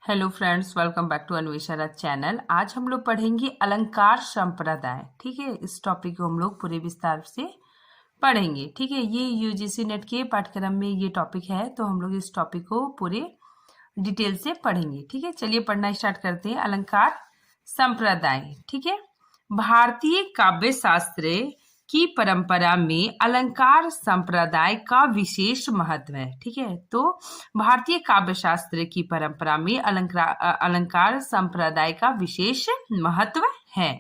Hello friends, welcome back to Anvesha channel. आज हम लोग पढ़ेंगे अलंकार संप्रदाय। ठीक है, इस टॉपिक को हम लोग पूरे विस्तार से पढ़ेंगे। ठीक है, ये यूजीसी नेट के पाठ्यक्रम में ये टॉपिक है, तो हम लोग इस टॉपिक को पूरे डिटेल से पढ़ेंगे। ठीक है, चलिए पढ़ना स्टार्ट करते हैं। अलंकार संप्रदाय। ठीक है, भारतीय काव्य शास्त्र की परंपरा में अलंकार संप्रदाय का विशेष महत्व है। ठीक है, तो भारतीय काव्य शास्त्र की परंपरा में अलंकार संप्रदाय का विशेष महत्व है।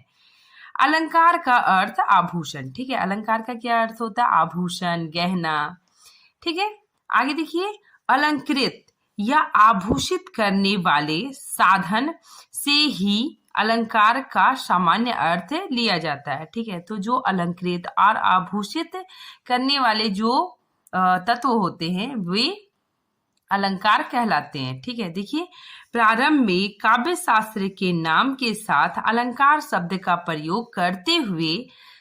अलंकार का अर्थ आभूषण। ठीक है, अलंकार का क्या अर्थ होता है? आभूषण, गहना। ठीक है, आगे देखिए, अलंकृत या आभूषित करने वाले साधन से ही अलंकार का सामान्य अर्थ लिया जाता है। ठीक है, तो जो अलंकृत और आभूषित करने वाले जो तत्व होते हैं वे अलंकार कहलाते हैं। ठीक है, देखिए, प्रारंभ में काव्य शास्त्र के नाम के साथ अलंकार शब्द का प्रयोग करते हुए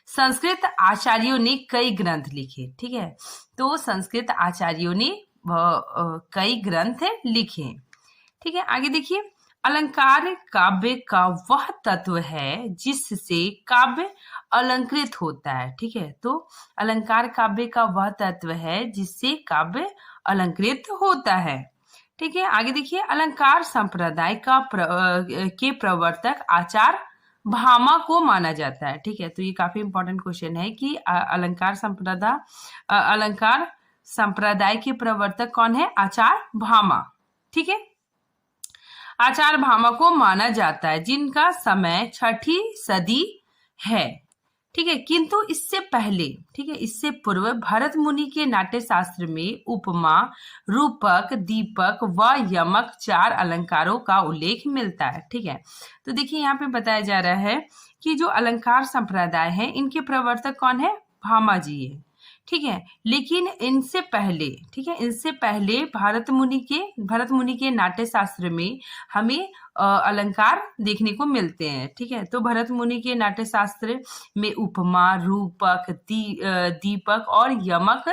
संस्कृत आचार्यों ने कई ग्रंथ लिखे। ठीक है, तो संस्कृत आचार्यों ने कई ग्रंथ लिखे। ठीक है, आगे देखिए, अलंकार काव्य का वह तत्व है जिससे काव्य अलंकृत होता है। ठीक है, तो अलंकार काव्य का वह तत्व है जिससे काव्य अलंकृत होता है। ठीक है, आगे देखिए, अलंकार संप्रदाय के प्रवर्तक आचार्य भामा को माना जाता है। ठीक है, तो ये काफी इंपॉर्टेंट क्वेश्चन है कि अलंकार संप्रदाय के प्रवर्तक कौन है? आचार्य भामा। ठीक है, आचार्य भामा को माना जाता है, जिनका समय 6ठी सदी है। ठीक है, किंतु इससे पहले, ठीक है, इससे पूर्व भरत मुनि के नाट्य शास्त्र में उपमा, रूपक, दीपक व यमक 4 अलंकारों का उल्लेख मिलता है। ठीक है, तो देखिए यहाँ पे बताया जा रहा है कि जो अलंकार संप्रदाय है इनके प्रवर्तक कौन है? भामा जी है। ठीक है, लेकिन इनसे पहले, ठीक है, इनसे पहले भरत मुनि के नाट्य शास्त्र में हमें अलंकार देखने को मिलते हैं। ठीक है, तो भरत मुनि के नाट्य शास्त्र में उपमा, रूपक, दीपक और यमक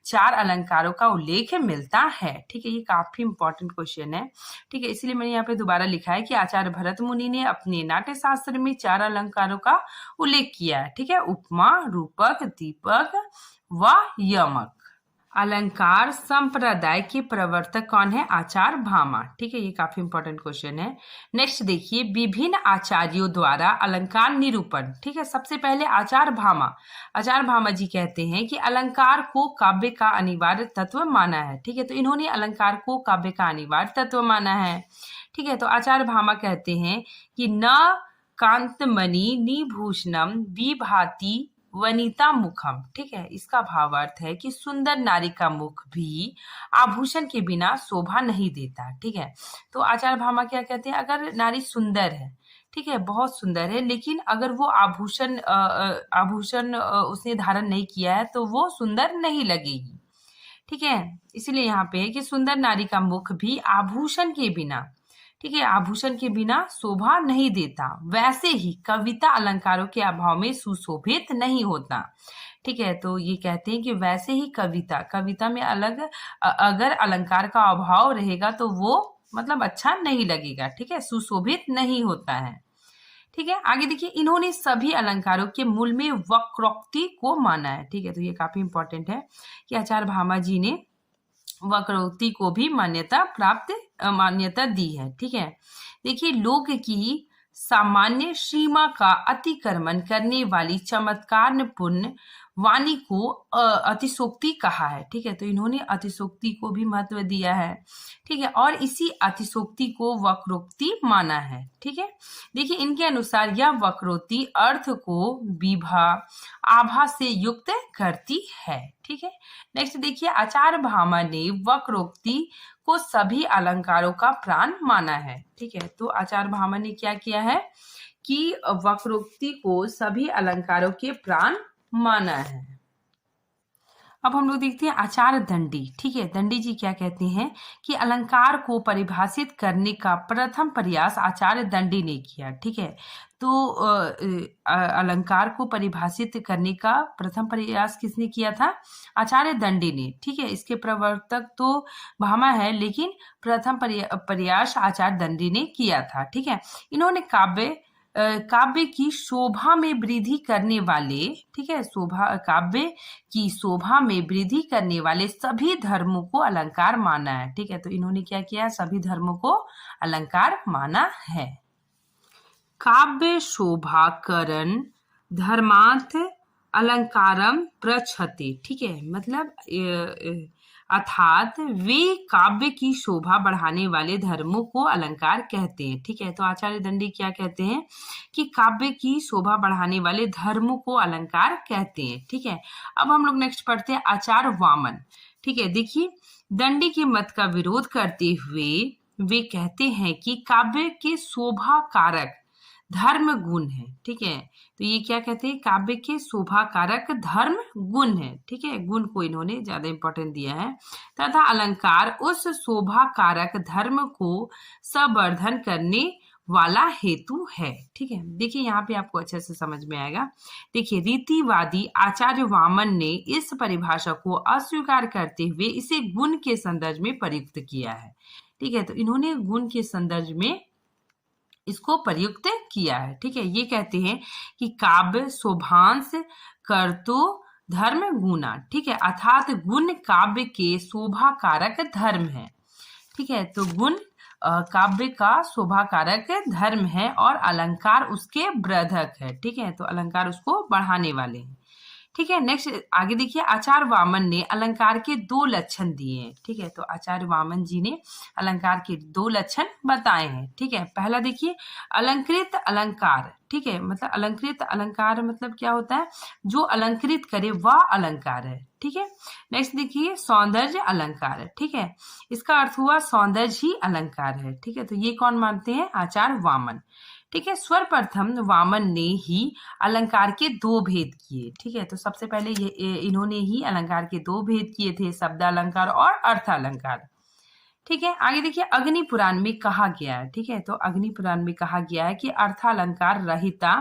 4 अलंकारों का उल्लेख मिलता है। ठीक है, ये काफी इंपॉर्टेंट क्वेश्चन है। ठीक है, इसलिए मैंने यहाँ पे दोबारा लिखा है कि आचार्य भरत मुनि ने अपने नाट्य शास्त्र में 4 अलंकारों का उल्लेख किया है। ठीक है, उपमा, रूपक, दीपक व यमक। अलंकार संप्रदाय के प्रवर्तक कौन है? आचार्य भामा। ठीक है, ये काफी इंपॉर्टेंट क्वेश्चन है। नेक्स्ट देखिए, विभिन्न आचार्यों द्वारा अलंकार निरूपण। ठीक है, सबसे पहले आचार्य भामा जी कहते हैं कि अलंकार को काव्य का अनिवार्य तत्व माना है। ठीक है, तो इन्होंने अलंकार को काव्य का अनिवार्य तत्व माना है। ठीक है, तो आचार्य भामा कहते हैं कि न कांतमणि निभूषणम विभाति वनिता मुखम। ठीक है, इसका भावार्थ है कि सुंदर नारी का मुख भी आभूषण के बिना शोभा नहीं देता। ठीक है, तो आचार्य भामा क्या कहते हैं? अगर नारी सुंदर है, ठीक है, बहुत सुंदर है, लेकिन अगर वो आभूषण उसने धारण नहीं किया है तो वो सुंदर नहीं लगेगी। ठीक है, इसलिए यहाँ पे है कि सुंदर नारी का मुख भी आभूषण के बिना, ठीक है, आभूषण के बिना शोभा नहीं देता। वैसे ही कविता अलंकारों के अभाव में सुशोभित नहीं होता। ठीक है, तो ये कहते हैं कि वैसे ही कविता में अगर अलंकार का अभाव रहेगा तो वो मतलब अच्छा नहीं लगेगा। ठीक है, सुशोभित नहीं होता है। ठीक है, आगे देखिए, इन्होंने सभी अलंकारों के मूल में वक्रोक्ति को माना है। ठीक है, तो ये काफी इंपॉर्टेंट है कि आचार्य भामा जी ने वक्रोक्ति को भी मान्यता दी है। ठीक है, देखिए, लोक की सामान्य सीमा का अतिक्रमण करने वाली चमत्कारपूर्ण वाणी को अतिशोक्ति कहा है। ठीक है, तो इन्होंने अतिशोक्ति को भी महत्व दिया है। ठीक है, और इसी अतिशोक्ति को वक्रोक्ति माना है। ठीक है, देखिए, इनके अनुसार यह वक्रोक्ति अर्थ को विभा, आभा से युक्त करती है। ठीक है, नेक्स्ट देखिए, आचार्य भामा ने वक्रोक्ति को सभी अलंकारों का प्राण माना है। ठीक है, तो आचार्य भामा ने क्या किया है कि वक्रोक्ति को सभी अलंकारों के प्राण माना है। अब हम लोग देखते हैं आचार्य दंडी। ठीक है, दंडी जी क्या कहते हैं कि अलंकार को परिभाषित करने का प्रथम प्रयास आचार्य दंडी ने किया। ठीक है, तो अलंकार को परिभाषित करने का प्रथम प्रयास किसने किया था? आचार्य दंडी ने। ठीक है, इसके प्रवर्तक तो भामा है, लेकिन प्रथम प्रयास आचार्य दंडी ने किया था। ठीक है, इन्होंने काव्य की शोभा में वृद्धि करने वाले, ठीक है, काव्य की शोभा में वृद्धि करने वाले सभी धर्मों को अलंकार माना है। ठीक है, तो इन्होंने क्या किया? सभी धर्मों को अलंकार माना है। काव्य शोभाकरण धर्मार्थ अलंकारम प्रच्छति। ठीक है, मतलब अर्थात वे काव्य की शोभा बढ़ाने वाले धर्मों को अलंकार कहते हैं। ठीक है, तो आचार्य दंडी क्या कहते हैं कि काव्य की शोभा बढ़ाने वाले धर्मों को अलंकार कहते हैं। ठीक है, अब हम लोग नेक्स्ट पढ़ते हैं आचार्य वामन। ठीक है, देखिए, दंडी के मत का विरोध करते हुए वे कहते हैं कि काव्य के शोभा कारक धर्म गुण है। ठीक है, तो ये क्या कहते हैं? काव्य के शोभा कारक धर्म गुण है। ठीक है, गुण को इन्होंने ज्यादा इंपॉर्टेंट दिया है। तथा अलंकार उस शोभा कारक धर्म को संवर्धन करने वाला हेतु है। ठीक है, देखिए यहाँ पे आपको अच्छे से समझ में आएगा। देखिए, रीतिवादी आचार्य वामन ने इस परिभाषा को अस्वीकार करते हुए इसे गुण के संदर्भ में प्रयुक्त किया है। ठीक है, तो इन्होंने गुण के संदर्भ में इसको प्रयुक्त किया है। ठीक है, ये कहते हैं कि काव्य शोभांश कर्तु धर्म गुणा। ठीक है, अर्थात गुण काव्य के शोभा कारक धर्म है। ठीक है, तो गुण काव्य का शोभा कारक धर्म है और अलंकार उसके वर्धक है। ठीक है, तो अलंकार उसको बढ़ाने वाले हैं। ठीक है, नेक्स्ट आगे देखिए, आचार्य वामन ने अलंकार के 2 लक्षण दिए हैं। ठीक है, तो आचार्य वामन जी ने अलंकार के 2 लक्षण बताए हैं। ठीक है, पहला देखिए, अलंकृत अलंकार। ठीक है, मतलब अलंकृत अलंकार मतलब क्या होता है? जो अलंकृत करे वह अलंकार है। ठीक है, नेक्स्ट देखिए, सौंदर्य अलंकार। ठीक है, इसका अर्थ हुआ सौंदर्य ही अलंकार है। ठीक है, तो ये कौन मानते हैं? आचार्य वामन। ठीक है, सर्वप्रथम वामन ने ही अलंकार के 2 भेद किए। ठीक है, तो सबसे पहले इन्होंने ही अलंकार के 2 भेद किए थे, शब्द अलंकार और अर्थ अलंकार। ठीक है, आगे देखिए, अग्नि पुराण में कहा गया है। ठीक है, तो अग्नि पुराण में कहा गया है कि अर्थालंकार रहिता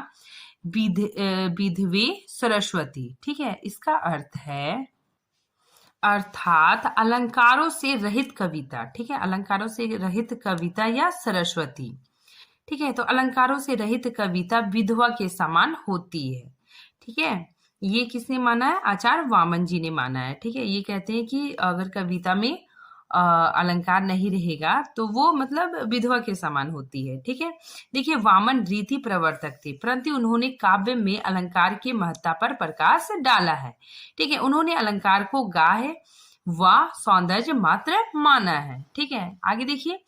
विधवे सरस्वती। ठीक है, इसका अर्थ है अर्थात अलंकारों से रहित कविता। ठीक है, अलंकारों से रहित कविता या सरस्वती। ठीक है, तो अलंकारों से रहित कविता विधवा के समान होती है। ठीक है, ये किसने माना है? आचार्य वामन जी ने माना है। ठीक है, ये कहते हैं कि अगर कविता में अलंकार नहीं रहेगा तो वो मतलब विधवा के समान होती है। ठीक है, देखिए, वामन रीति प्रवर्तक थे, परंतु उन्होंने काव्य में अलंकार की महत्ता पर प्रकाश डाला है। ठीक है, उन्होंने अलंकार को गाहे व सौंदर्य मात्र माना है। ठीक है, आगे देखिए,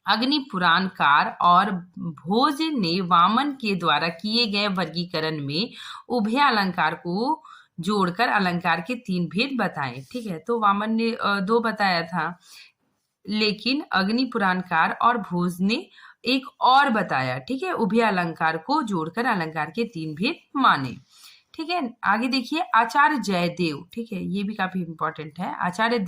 अग्नि पुराणकार और भोज ने वामन के द्वारा किए गए वर्गीकरण में उभय अलंकार को जोड़कर अलंकार के 3 भेद बताए। ठीक है, तो वामन ने 2 बताया था, लेकिन अग्नि पुराणकार और भोज ने एक और बताया। ठीक है, उभय अलंकार को जोड़कर अलंकार के 3 भेद माने। ठीक है, आगे देखिए, आचार्य जयदेव। ठीक है, ये भी काफी इंपॉर्टेंट है। आचार्य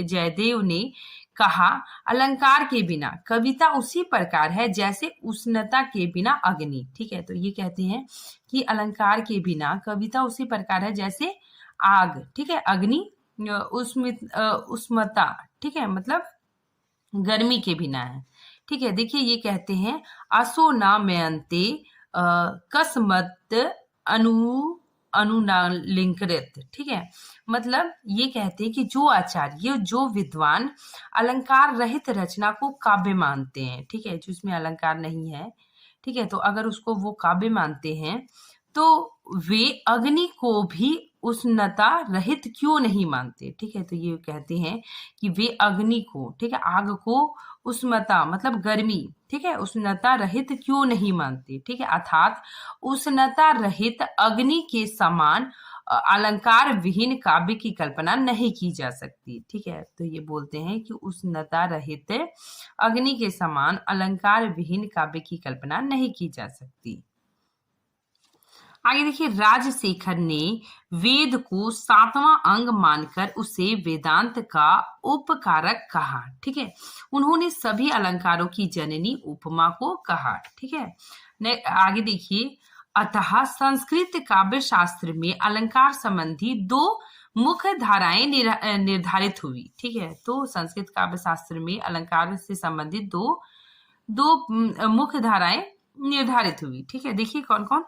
जयदेव ने कहा, अलंकार के बिना कविता उसी प्रकार है जैसे उष्णता के बिना अग्नि। ठीक है, तो ये कहते हैं कि अलंकार के बिना कविता उसी प्रकार है जैसे आग। ठीक है, अग्नि उष्णता। ठीक है, मतलब गर्मी के बिना है। ठीक है, देखिए, ये कहते हैं, असो न मयंते कसमत अनुनालिंकृत। ठीक है, मतलब ये कहते हैं कि जो आचार्य, जो विद्वान अलंकार रहित रचना को काव्य मानते हैं, ठीक है, जिसमें अलंकार नहीं है, ठीक है, तो अगर उसको वो काव्य मानते हैं तो वे अग्नि को भी उष्णता रहित क्यों नहीं मानते। ठीक है, तो ये कहते हैं कि वे अग्नि को, ठीक है, आग को उष्णता मतलब गर्मी, ठीक है, उष्णता रहित क्यों नहीं मानते। ठीक है, अर्थात उष्णता रहित अग्नि के समान अलंकार विहीन काव्य की कल्पना नहीं की जा सकती। ठीक है, तो ये बोलते हैं कि उष्णता रहित अग्नि के समान अलंकार विहीन काव्य की कल्पना नहीं की जा सकती। आगे देखिए, राजशेखर ने वेद को 7वां अंग मानकर उसे वेदांत का उपकारक कहा। ठीक है, उन्होंने सभी अलंकारों की जननी उपमा को कहा। ठीक है, आगे देखिए, अतः संस्कृत काव्य शास्त्र में अलंकार संबंधी दो मुख्य धाराएं निर्धारित हुई। ठीक है, तो संस्कृत काव्य शास्त्र में अलंकार से संबंधित दो मुख्य धाराएं निर्धारित हुई। ठीक है, देखिए कौन कौन।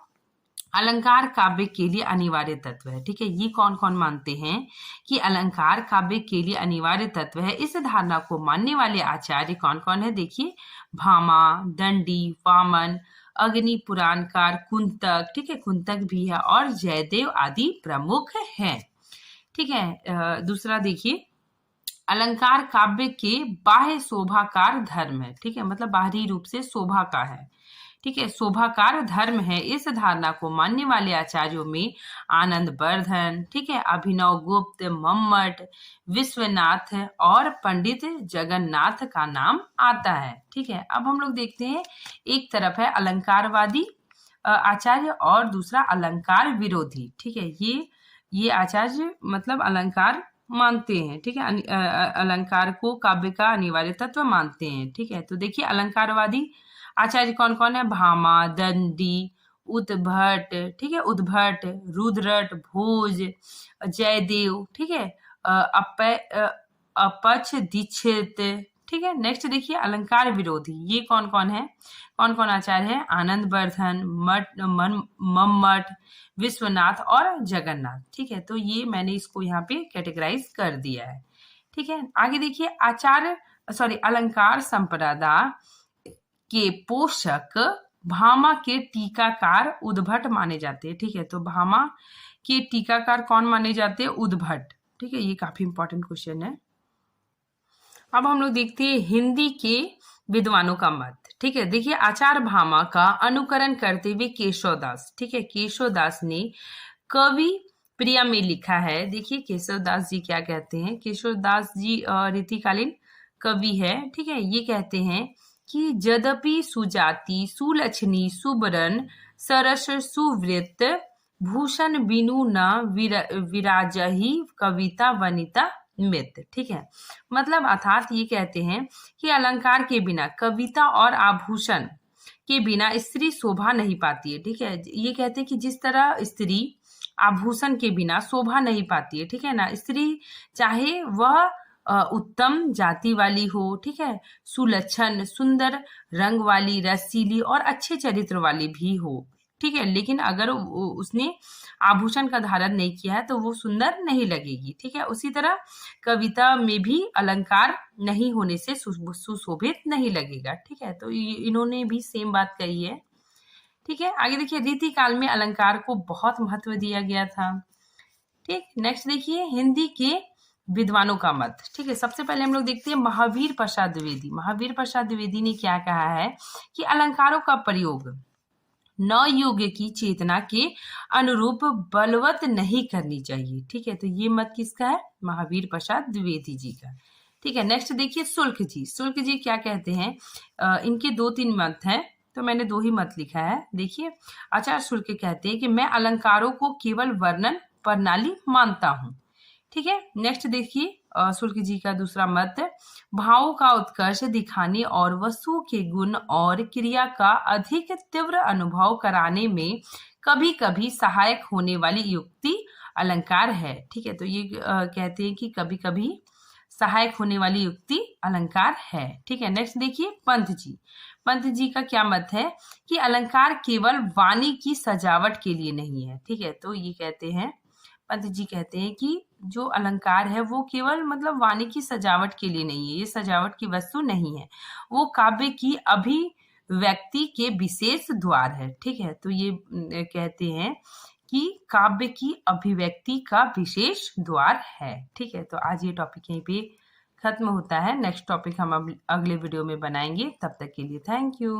अलंकार काव्य के लिए अनिवार्य तत्व है। ठीक है, ये कौन कौन मानते हैं कि अलंकार काव्य के लिए अनिवार्य तत्व है। इस धारणा को मानने वाले आचार्य कौन कौन है, देखिए, भामा, दंडी, वामन, अग्नि पुराणकार, कुंतक, ठीक है, कुंतक भी है, और जयदेव आदि प्रमुख हैं। ठीक है, दूसरा देखिए, अलंकार काव्य के बाह्य शोभाकार धर्म है। ठीक है, मतलब बाहरी रूप से शोभा का है। ठीक है, शोभाकार धर्म है। इस धारणा को मानने वाले आचार्यों में आनंद वर्धन, ठीक है, अभिनव गुप्त, मम्मट, विश्वनाथ और पंडित जगन्नाथ का नाम आता है। ठीक है, अब हम लोग देखते हैं, एक तरफ है अलंकारवादी आचार्य और दूसरा अलंकार विरोधी। ठीक है, ये आचार्य मतलब अलंकार मानते हैं। ठीक है, अलंकार को काव्य का अनिवार्य तत्व मानते हैं। ठीक है, तो देखिए, अलंकारवादी आचार्य कौन कौन है, भामा, दंडी, उद्भट, ठीक है, उद्भट, रुद्रट, भोज, जयदेव, ठीक है, अपच दीक्षित। ठीक है, नेक्स्ट देखिए, अलंकार विरोधी, ये कौन कौन है, कौन कौन आचार्य है, आनंद वर्धन, मम्मट, विश्वनाथ और जगन्नाथ। ठीक है, तो ये मैंने इसको यहाँ पे कैटेगराइज कर दिया है। ठीक है, आगे देखिए, अलंकार संप्रदा के पोषक भामा के टीकाकार उद्भट माने जाते हैं। ठीक है, तो भामा के टीकाकार कौन माने जाते हैं, उद्भट। ठीक है, ये काफी इंपॉर्टेंट क्वेश्चन है। अब हम लोग देखते हैं हिंदी के विद्वानों का मत। ठीक है, देखिए, आचार्य भामा का अनुकरण करते हुए केशवदास, ठीक है, केशवदास ने कवि प्रिया में लिखा है। देखिए, केशवदास जी क्या कहते हैं, केशवदास जी रीतिकालीन कवि है। ठीक है, ये कहते हैं कि यद्यपि सुजाति, सुलक्षणी, सुबरन, सरस, सुवृत, भूषण बिनु न विराजही कविता वनिता मित। ठीक है, मतलब अर्थात ये कहते हैं कि अलंकार के बिना, कविता और आभूषण के बिना स्त्री शोभा नहीं पाती है। ठीक है, ये कहते हैं कि जिस तरह स्त्री आभूषण के बिना शोभा नहीं पाती है, ठीक है ना, स्त्री चाहे वह उत्तम जाति वाली हो, ठीक है, सुलक्षण, सुंदर रंग वाली, रसीली और अच्छे चरित्र वाली भी हो। ठीक है, लेकिन अगर उसने आभूषण का धारण नहीं किया है तो वो सुंदर नहीं लगेगी। ठीक है, उसी तरह कविता में भी अलंकार नहीं होने से सुशोभित नहीं लगेगा। ठीक है, तो इन्होंने भी सेम बात कही है। ठीक है, आगे देखिए, रीतिकाल में अलंकार को बहुत महत्व दिया गया था। ठीक, नेक्स्ट देखिए, हिंदी के विद्वानों का मत। ठीक है, सबसे पहले हम लोग देखते हैं महावीर प्रसाद द्विवेदी। महावीर प्रसाद द्विवेदी ने क्या कहा है कि अलंकारों का प्रयोग नवयुग की चेतना के अनुरूप बलवत नहीं करनी चाहिए। ठीक है, तो ये मत किसका है, महावीर प्रसाद द्विवेदी जी का। ठीक है, नेक्स्ट देखिए, शुल्क जी। शुल्क जी क्या कहते हैं, इनके 2-3 मत हैं, तो मैंने 2 ही मत लिखा है। देखिए, आचार्य शुल्क कहते हैं कि मैं अलंकारों को केवल वर्णन प्रणाली मानता हूँ। ठीक है, नेक्स्ट देखिए, शुल्क जी का दूसरा मत, भावों का उत्कर्ष दिखाने और वस्तुओं के गुण और क्रिया का अधिक तीव्र अनुभव कराने में कभी कभी सहायक होने वाली युक्ति अलंकार है। ठीक है, तो ये कहते हैं कि कभी कभी सहायक होने वाली युक्ति अलंकार है। ठीक है, नेक्स्ट देखिए, पंत जी। पंत जी का क्या मत है कि अलंकार केवल वाणी की सजावट के लिए नहीं है। ठीक है, तो ये कहते हैं, पंत जी कहते हैं कि जो अलंकार है वो केवल मतलब वाणी की सजावट के लिए नहीं है, ये सजावट की वस्तु नहीं है, वो काव्य की अभिव्यक्ति के विशेष द्वार है। ठीक है, तो ये कहते हैं कि काव्य की अभिव्यक्ति का विशेष द्वार है। ठीक है, तो आज ये टॉपिक यहीं पे खत्म होता है। नेक्स्ट टॉपिक हम अगले वीडियो में बनाएंगे। तब तक के लिए थैंक यू।